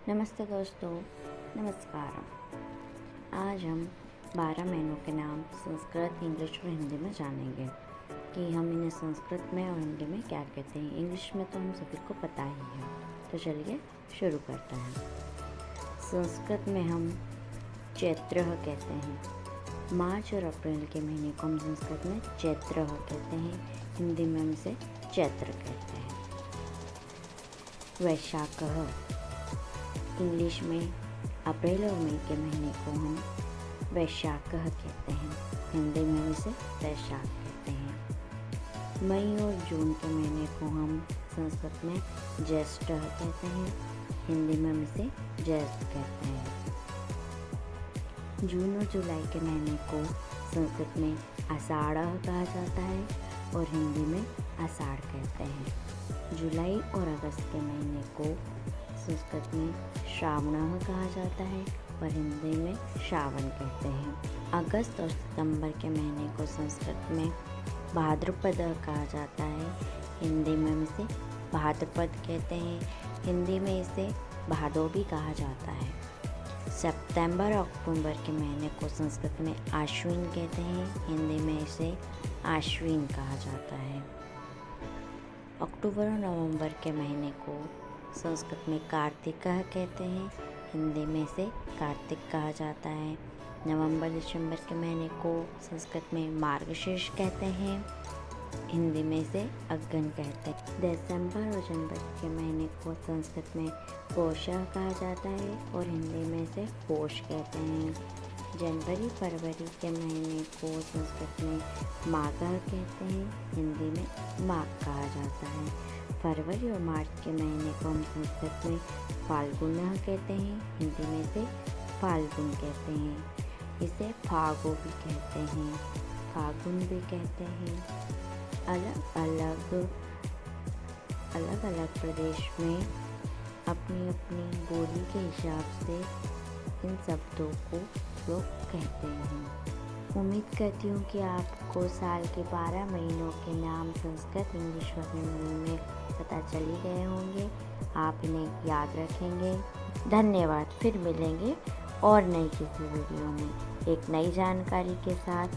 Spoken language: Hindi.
नमस्ते दोस्तों, नमस्कार। आज हम 12 महीनों के नाम संस्कृत, इंग्लिश और हिंदी में जानेंगे कि हम इन्हें संस्कृत में और हिंदी में क्या कहते हैं। इंग्लिश में तो हम सभी को पता ही है, तो चलिए शुरू करते हैं। संस्कृत में हम चैत्र कहते हैं। मार्च और अप्रैल के महीने को हम संस्कृत में चैत्र कहते हैं, हिंदी में हम इसे चैत्र कहते हैं। वैशाख इंग्लिश में अप्रैल और मई के महीने को हम वैशाख कहते हैं, हिंदी में हम इसे वैशाख कहते हैं। मई और जून के महीने को हम संस्कृत में ज्येष्ठ कहते हैं, हिंदी में हम इसे ज्येष्ठ कहते हैं। जून और जुलाई के महीने को संस्कृत में आषाढ़ कहा जाता है और हिंदी में आषाढ़ कहते हैं। जुलाई और अगस्त के महीने को संस्कृत में श्रावण कहा जाता है और हिंदी में श्रावण कहते हैं। अगस्त और सितंबर के महीने को संस्कृत में भाद्रपद कहा जाता है, हिंदी में हम इसे भाद्रपद कहते हैं, हिंदी में इसे भादो भी कहा जाता है। सितंबर और अक्टूबर के महीने को संस्कृत में आश्विन कहते हैं, हिंदी में इसे आश्विन कहा जाता है। अक्टूबर और नवंबर के महीने को संस्कृत में कार्तिक कहते हैं, हिंदी में इसे कार्तिक कहा जाता है। नवंबर दिसंबर के महीने को संस्कृत में मार्गशीर्ष कहते हैं, हिंदी में इसे अग्न कहते हैं। दिसंबर और जनवरी के महीने को संस्कृत में पौष कहा जाता है और हिंदी में इसे पौष कहते हैं। जनवरी फरवरी के महीने को संस्कृत में माघ कहते हैं, हिंदी में माघ कहा जाता है। फरवरी और मार्च के महीने को हम संस्कृत में फाल्गुन कहते हैं, हिंदी में इसे फाल्गुन कहते हैं। इसे फागो भी कहते हैं, फागुन भी कहते हैं। अलग अलग प्रदेश में अपनी अपनी बोली के हिसाब से इन शब्दों को लोग कहते हैं। उम्मीद करती हूँ कि आपको साल के 12 महीनों के नाम संस्कृत, इंग्लिश और हिंदी में पता चल ही गए होंगे। आप इन्हें याद रखेंगे। धन्यवाद। फिर मिलेंगे और नई किसी वीडियो में एक नई जानकारी के साथ।